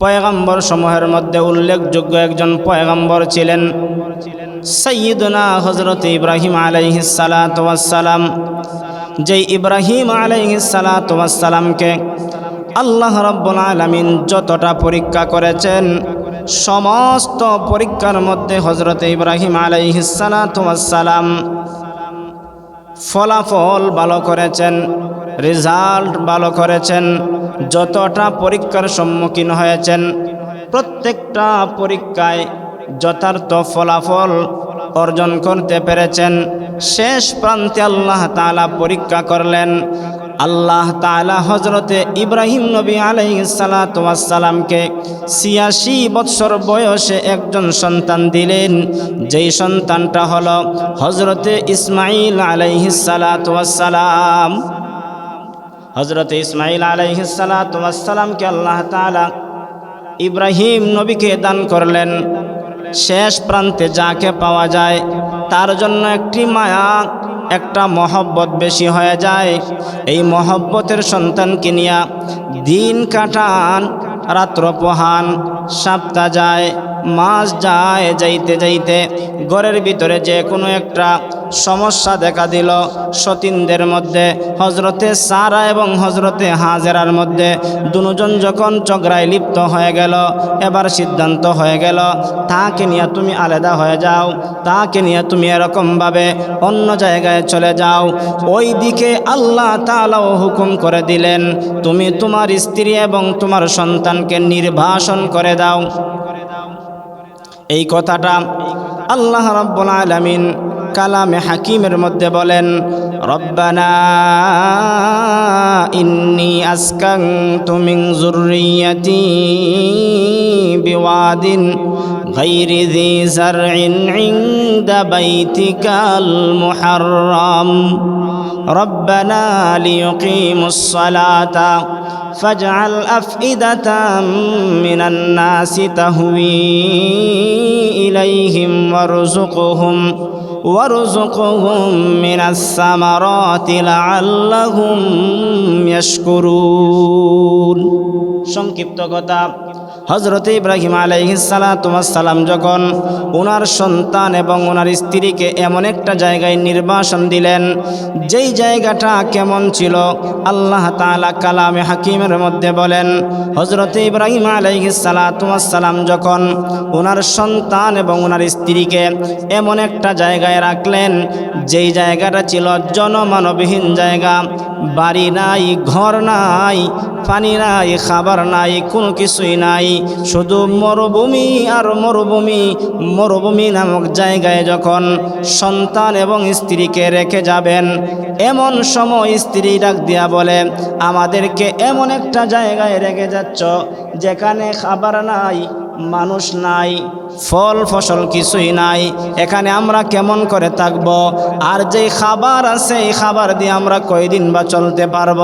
পয়গম্বর সমূহের মধ্যে উল্লেখযোগ্য একজন পয়গম্বর ছিলেন সাইয়্যিদুনা হযরত ইব্রাহিম আলাইহিস সালাতু ওয়াস সালাম। যেই ইব্রাহিম আলাইহিস সালাতু ওয়াস সালামকে আল্লাহ রাব্বুল আলামিন যতটা পরীক্ষা করেছেন, সমস্ত পরীক্ষার মধ্যে হযরত ইব্রাহিম আলাইহিস সালাতু ওয়াস সালাম ফলাফল ভালো করেছেন, রেজাল্ট ভালো করেছেন। যতটা পরীক্ষার সম্মুখীন হয়েছেন, প্রত্যেকটা পরীক্ষায় যথার্থ ফলাফল অর্জন করতে পেরেছেন। শেষ প্রান্তে আল্লাহ তাআলা পরীক্ষা করলেন। আল্লাহ তাআলা হযরতে ইব্রাহিম নবী আলাইহিস সালাতু ওয়াস সালামকে ৮৬ বৎসর বয়সে একজন সন্তান দিলেন, যেই সন্তানটা হলো হযরতে ইসমাঈল আলাইহিস সালাতু ওয়াস সালাম। হযরতে ইসমাঈল আলাইহিস সালাতু ওয়াস সালামকে আল্লাহ তাআলা ইব্রাহিম নবীকে দান করলেন। শেষ প্রান্তে যাকে পাওয়া যায় তার জন্য একটি মায়া, একটা মহব্বত বেশি হয়ে যায়। এই মহব্বতের সন্তানকে নিয়ে দিন কাটান, রাত্র পোহান, সপ্তাহ যায়, মাস যায়, যাইতে যাইতে ঘরের ভিতরে যে কোনো একটা সমস্যা দেখা দিল। সতীনদের মধ্যে হযরতে সারা এবং হযরতে হাজেরার মধ্যে দুজন যখন ঝগড়ায় লিপ্ত হয়ে গেল, এবার সিদ্ধান্ত হয়ে গেল তাকে নিয়ে তুমি আলাদা হয়ে যাও, তাকে নিয়ে তুমি এরকমভাবে অন্য জায়গায় চলে যাও। ওই দিকে আল্লাহ তাআলাও হুকুম করে দিলেন, তুমি তোমার স্ত্রী এবং তোমার সন্তানকে নির্বাসন করে দাও। এই কথাটা আল্লাহ রাব্বুল আলামিন কালামে হাকিমের মধ্যে বলেন, রব্বানা ইন্নী আসকানতু মিন যুররিয়্যাতি বিওয়াদিন গায়রি যী যারইন ইনদা বাইতিকাল মুহাররাম রব্বানা লিয়ুকিমুস সালাতা ফাজআল আফইদাতাম মিনান নাসি তাহওয়ি ইলাইহিম ওয়ারযুকহুম মিনাস সামারাতি লাআল্লাহুম ইয়াশকুরুন। সংক্ষিপ্ত কথা, হযরত ইব্রাহিম আলাইহিস সালাতু ওয়াস সালাম যখন ওনার সন্তান এবং ওনার স্ত্রীকে এমন একটা জায়গায় নির্বাসন দিলেন, যেই জায়গাটা কেমন ছিল আল্লাহ তাআলা কালামে হাকিমের মধ্যে বলেন, হযরত ইব্রাহিম আলাইহিস সালাতু ওয়াস সালাম যখন ওনার সন্তান এবং ওনার স্ত্রীকে এমন একটা জায়গায় রাখলেন, যেই জায়গাটা ছিল জনমানবহীন জায়গা, বাড়ি নাই, ঘর নাই, পানি নাই, খাবার নাই, কোনো কিছুই নাই, শুধু মরুভূমি আর মরুভূমি। মরুভূমি নামক জায়গায় যখন সন্তান এবং স্ত্রীকে রেখে যাবেন, এমন সময় স্ত্রী ডাক দিয়া বলে, আমাদেরকে এমন একটা জায়গায় রেখে যাচ্ছ যেখানে খাবার নাই, মানুষ নাই, ফল ফসল কিছুই নাই, এখানে আমরা কেমন করে থাকব? আর যেই খাবার আছে এই খাবার দিয়ে আমরা কয়দিন বা চলতে পারব?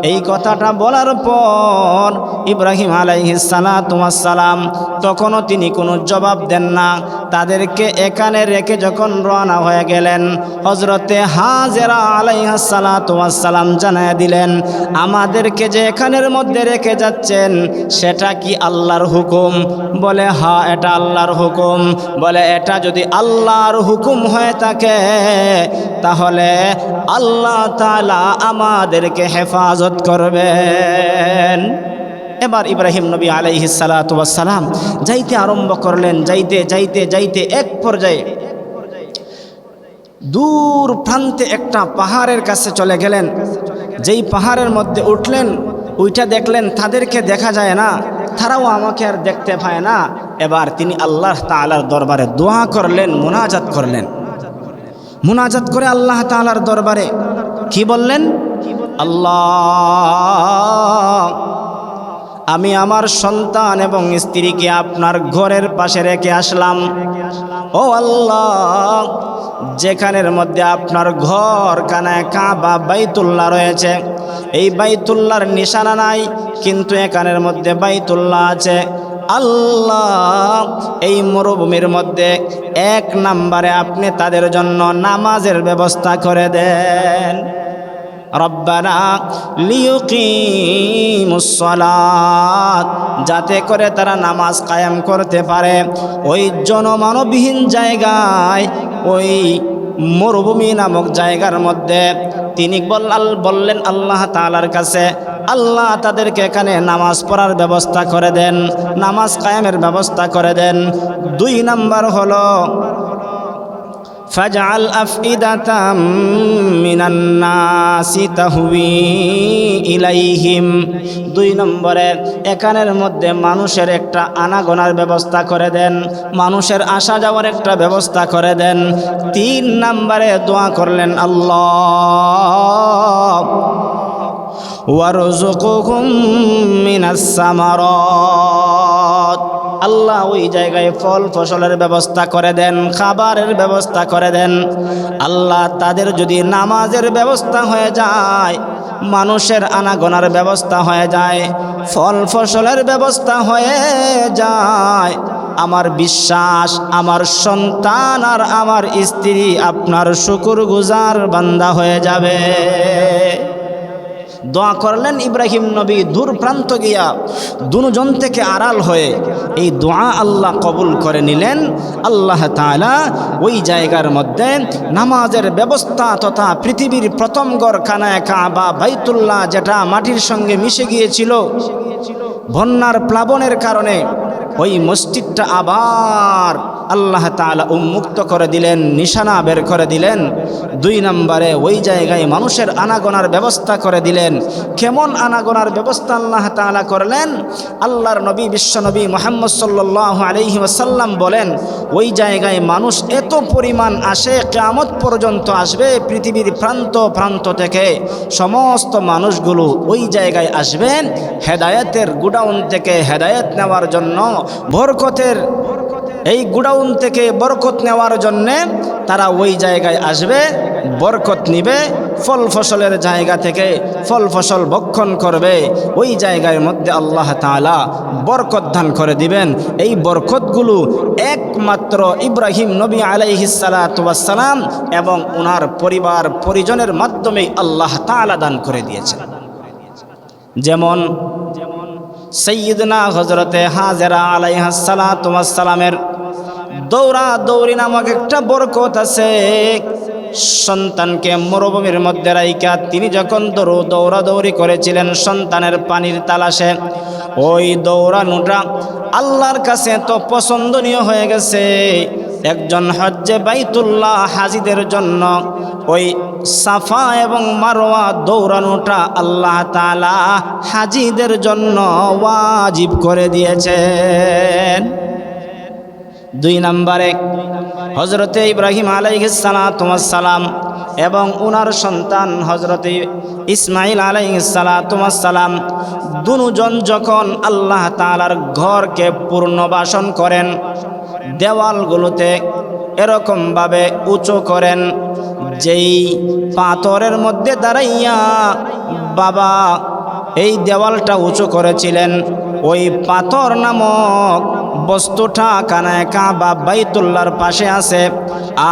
এই কথাটা বলার পর ইব্রাহিম আলাইহিস সালাতু ওয়াস সালাম তখনও তিনি কোনো জবাব দেন না। তাদেরকে এখানে রেখে যখন রওনা হয়ে গেলেন, হযরতে হাজেরা আলাইহিস সালাতু ওয়াস সালাম জানায়া দিলেন, আমাদেরকে যে এখানের মধ্যে রেখে যাচ্ছেন সেটা কি আল্লাহর হুকুম? বলে হ্যাঁ, এটা আল্লাহর হুকুম। বলে এটা যদি আল্লাহর হুকুম হয়ে থাকে তাহলে আল্লাহ তাআলা আমাদেরকে হেফাজত করবেন। এবার ইব্রাহিম নবী আলাইহিস সালাতু ওয়াস সালাম যাইতে আরম্ভ করলেন। যাইতে যাইতে যাইতে এক পর্যায়ে দূর প্রান্তে একটা পাহাড়ের কাছে চলে গেলেন। যেই পাহাড়ের মধ্যে উঠলেন, ওইটা দেখলেন তাদেরকে দেখা যায় না, তারাও আমাকে আর দেখতে পায় না। এবার তিনি আল্লাহ তাআলার দরবারে দোয়া করলেন, মুনাজাত করলেন। মুনাজাত করে আল্লাহ তাআলার দরবারে কি বললেন? আল্লাহ, আমি আমার সন্তান এবং স্ত্রীকে আপনার ঘরের পাশে রেখে আসলাম। ও আল্লাহ, যেখানের মধ্যে আপনার ঘর কানায় কাবা বাইতুল্লাহ রয়েছে, এই বাইতুল্লাহর নিশানা নাই, কিন্তু এখানের মধ্যে বাইতুল্লাহ আছে। আল্লাহ, এই মরুভূমির মধ্যে এক নম্বরে আপনি তাদের জন্য নামাজের ব্যবস্থা করে দেন। রব্বানা লিয়ুকিমুস সালাত, যাতে করে তারা নামাজ কায়েম করতে পারে ওই জনমানবহীন জায়গায়, ওই মরুভূমি নামক জায়গার মধ্যে। তিনি বললেন আল্লাহ তাআলার কাছে, আল্লাহ তাদেরকে এখানে নামাজ পড়ার ব্যবস্থা করে দেন, নামাজ কায়েমের ব্যবস্থা করে দেন। 2 নাম্বার হলো ফাজআল আফইদাতাম মিনান নাসি তাহওয়ি ইলাইহিম। 2 নম্বরে এখানের মধ্যে মানুষের একটা আনাগোনার ব্যবস্থা করে দেন, মানুষের আসা যাওয়ার একটা ব্যবস্থা করে দেন। 3 নম্বরে দোয়া করলেন, আল্লাহ ওয়ারযুকহুম মিনাস সামারাত, আল্লাহ ওই জায়গায় ফল ফসলের ব্যবস্থা করে দেন, খাবারের ব্যবস্থা করে দেন। আল্লাহ তাদের যদি নামাজের ব্যবস্থা হয়ে যায়, মানুষের আনাগোনার ব্যবস্থা হয়ে যায়, ফল ফসলের ব্যবস্থা হয়ে যায়, আমার বিশ্বাস আমার সন্তান আর আমার স্ত্রী আপনার শুকরগুজার বান্দা হয়ে যাবে। দোয়া করলেন ইব্রাহিম নবী দূর প্রান্ত গিয়া, দুজন থেকে আড়াল হয়ে এই দোয়া আল্লাহ কবুল করে নিলেন। আল্লাহ তাআলা ওই জায়গার মধ্যে নামাজের ব্যবস্থা তথা পৃথিবীর প্রথম ঘর খানায়ে কাবা বাইতুল্লাহ, যেটা মাটির সঙ্গে মিশে গিয়েছিল বন্যার প্লাবনের কারণে, ওই মসজিদটা আবার আল্লাহ তাআলা উন্মুক্ত করে দিলেন, নিশানা বের করে দিলেন। 2 নম্বরে ওই জায়গায় মানুষের আনাগোনার ব্যবস্থা করে দিলেন। কেমন আনাগোনার ব্যবস্থা আল্লাহ তাআলা করলেন? আল্লাহর নবী বিশ্বনবী মুহাম্মদ সাল্লাল্লাহু আলাইহি ওয়াসাল্লাম বলেন, ওই জায়গায় মানুষ এত পরিমাণ আসে, কিয়ামত পর্যন্ত আসবে। পৃথিবীর প্রান্ত প্রান্ত থেকে সমস্ত মানুষগুলো ওই জায়গায় আসবেন হেদায়েতের গুডাউন থেকে হেদায়েত নেওয়ার জন্য, বরকতের এই গুডাউন থেকে বরকত নেওয়ার জন্যে তারা ওই জায়গায় আসবে, বরকত নিবে, ফল ফসলের জায়গা থেকে ফল ফসল ভক্ষণ করবে। ওই জায়গার মধ্যে আল্লাহ তাআলা বরকত দান করে দিবেন। এই বরকতগুলো একমাত্র ইব্রাহিম নবী আলাইহিস সালাতু ওয়াস সালাম এবং ওনার পরিবার পরিজনের মাধ্যমেই আল্লাহ তাআলা দান করে দিয়েছেন। যেমন সাইয়্যিদনা হযরতে হাজেরা আলাইহাস সালাতু ওয়াস সালামের দৌড়াদৌড়ি নামক একটা বরকত আছে। সন্তানকে মরুভূমির মধ্যে রাইখা তিনি যখন দৌড়াদৌড়ি করেছিলেন সন্তানের পানির তালাশে, ওই দৌড়ানোটা আল্লাহর কাছে তো পছন্দনীয় হয়ে গেছে। একজন হজ্জে বাইতুল্লাহ হাজিদের জন্য ওই সাফা এবং মারওয়া দৌড়ানোটা আল্লাহ তাআলা হাজিদের জন্য ওয়াজিব করে দিয়েছেন। 2 নম্বরে হযরতে ইব্রাহিম আলাইহিস সালাতু ওয়াস সালাম এবং ওনার সন্তান হযরতে ইসমাইল আলাইহিস সালাতু ওয়াস সালাম দুজন যখন আল্লাহ তাআলার ঘরকে পুনর্বাসন করেন, দেওয়ালগুলোতে এরকমভাবে উঁচু করেন যেই পাথরের মধ্যে দাঁড়াইয়া বাবা এই দেওয়ালটা উঁচু করেছিলেন, ওই পাথর নামক বস্তুটা খানায়ে কাবা বাইতুল্লাহর পাশে আছে।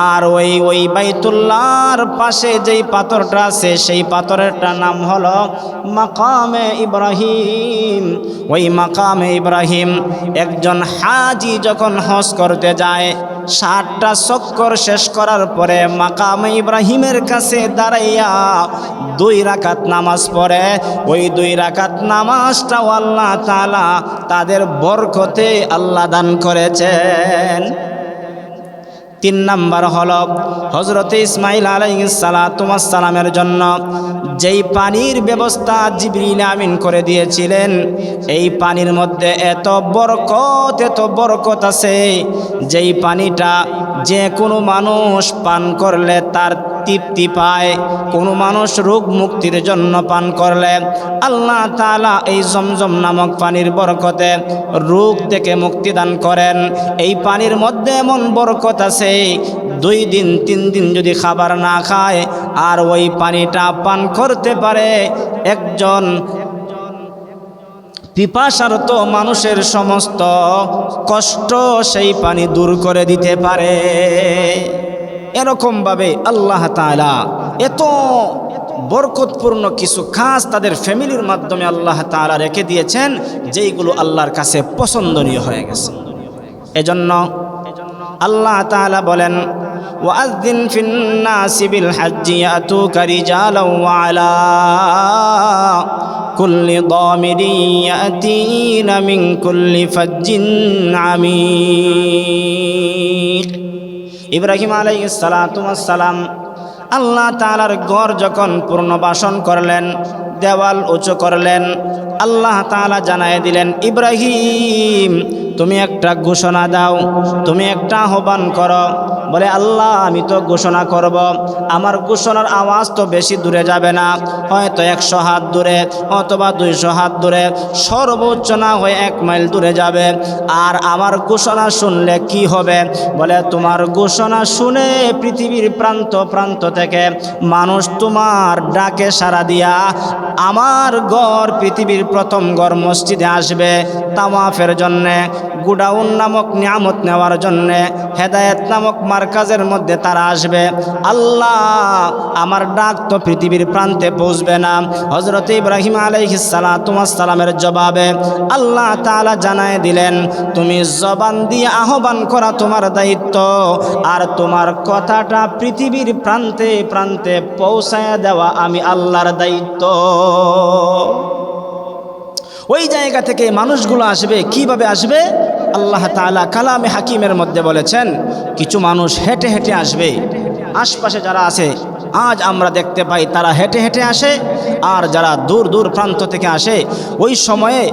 আর ওই বাইতুল্লাহর পাশে যেই পাথরটা আছে সেই পাথরেরটার নাম হলো মাকামে ইব্রাহিম। ওই মাকামে ইব্রাহিম একজন হাজি যখন হজ করতে যায়, 60টা চক্কর শেষ করার পরে মাকামে ইব্রাহিমের কাছে দাঁড়াইয়া 2 রাকাত নামাজ পড়ে। ওই 2 রাকাত নামাজটাও আল্লাহ তাআলা তাদের বরকতে আল্লাহ দান করেছেন। 3 নাম্বার হলো হযরতে ইসমাইল আলাইহিস সালাতু ওয়াস সালামের জন্য যেই পানির ব্যবস্থা জিবরিল আমিন করে দিয়েছিলেন, এই পানির মধ্যে এত বরকত আছে যেই পানিটা যে কোনো মানুষ পান করলে তার তৃপ্তি পায়। কোনো মানুষ রোগ মুক্তির জন্য পান করলে আল্লাহ তাআলা এই জমজম নামক পানির বরকতে রোগ থেকে মুক্তি দান করেন। এই পানির মধ্যে এমন বরকত আছে, 2 দিন 3 দিন যদি খাবার না খায় আর ওই পানিটা পান করতে পারে, একজন পিপাসার্ত মানুষের সমস্ত কষ্ট সেই পানি দূর করে দিতে পারে। এরকমভাবে আল্লাহ তাআলা এত বরকতপূর্ণ কিছু কাজ তাদের ফ্যামিলির মাধ্যমে আল্লাহ তাআলা রেখে দিয়েছেন, যেইগুলো আল্লাহর কাছে পছন্দনীয় হয়ে গেছে। এজন্য আল্লাহ তাআলা বলেন, ওয়াআযযিন ফিন-নাসি বিল-হাজ্জি ইয়াতুকা রিজালান ওয়া আলা কুল্লি দামিরিন ইয়াতিনা মিন কুল্লি ফাজ্জিন আমিক। ইব্রাহিম আলাইহিস সালাতু ওয়াস সালাম আল্লাহ তাআলার ঘর যখন পুনর্বাসন করলেন, দেওয়াল উঁচু করলেন, আল্লাহ তাআলা জানায় দিলেন, ইব্রাহিম তুমি একটা ঘোষণা দাও, তুমি একটা আহ্বান করো। বলে, আল্লাহ আমি তো ঘোষণা করব, আমার ঘোষণার আওয়াজ তো বেশি দূরে যাবে না, হয়তো 100 হাত দূরে অথবা 200 হাত দূরে, সর্বোচ্চ না হয়ে 1 মাইল দূরে যাবে। আর আমার ঘোষণা শুনলে কি হবে? বলে, তোমার ঘোষণা শুনে পৃথিবীর প্রান্ত প্রান্ত থেকে মানুষ তোমার ডাকে সাড়া দিয়া আমার ঘর, পৃথিবীর প্রথম ঘর মসজিদে আসবে তাওয়াফের জন্যে, গুডাউন নামক নিয়ামত নেওয়ার জন্যে, হেদায়েত নামক মার্কাজের মধ্যে তারা আসবে। আল্লাহ আমার ডাক তো পৃথিবীর প্রান্তে পৌঁছবে না। হযরত ইব্রাহিম আলাইহিস সালাতু ওয়াস সালামের জবাবে আল্লাহ তাআলা জানায় দিলেন, তুমি জবান দিয়ে আহ্বান করা তোমার দায়িত্ব, আর তোমার কথাটা পৃথিবীর প্রান্তে প্রান্তে পৌঁছায় দেওয়া আমি আল্লাহর দায়িত্ব। ওই জায়গা থেকে মানুষগুলো আসবে, কিভাবে আসবে? আল্লাহ তাআলা কালামে হাকিমের মধ্যে বলেছেন, কিছু মানুষ হেঁটে হেঁটে আসবে। আশপাশে যারা আছে আজ আমরা দেখতে পাই তারা হেঁটে হেঁটে আসে, আর যারা দূর দূর প্রান্ত থেকে আসে ওই সময়ে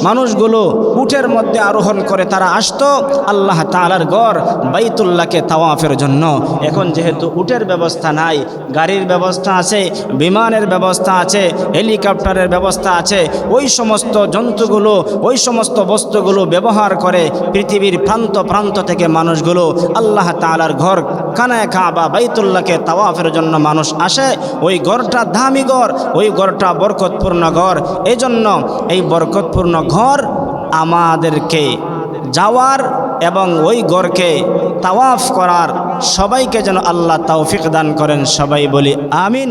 মানুষগুলো উটের মধ্যে আরোহণ করে তারা আসতো আল্লাহ তাআলার ঘর বাইতুল্লাহকে তাওয়াফের জন্য। এখন যেহেতু উটের ব্যবস্থা নাই, গাড়ির ব্যবস্থা আছে, বিমানের ব্যবস্থা আছে, হেলিকপ্টারের ব্যবস্থা আছে, ওই সমস্ত জন্তুগুলো, ওই সমস্ত বস্তুগুলো ব্যবহার করে পৃথিবীর প্রান্ত প্রান্ত থেকে মানুষগুলো আল্লাহ তাআলার ঘর কানায়ে কাবা বাইতুল্লাহকে তাওয়াফের জন্য মানুষ আসে। ওই ঘরটা দামি ঘর, ওই ঘরটা বরকতপূর্ণ ঘর। এজন্য এই বরকতপূর্ণ ঘর আমাদেরকে যাওয়ার এবং ওই ঘরকে তাওয়াফ করার সবাইকে যেন আল্লাহ তৌফিক দান করেন। সবাই বলি আমিন।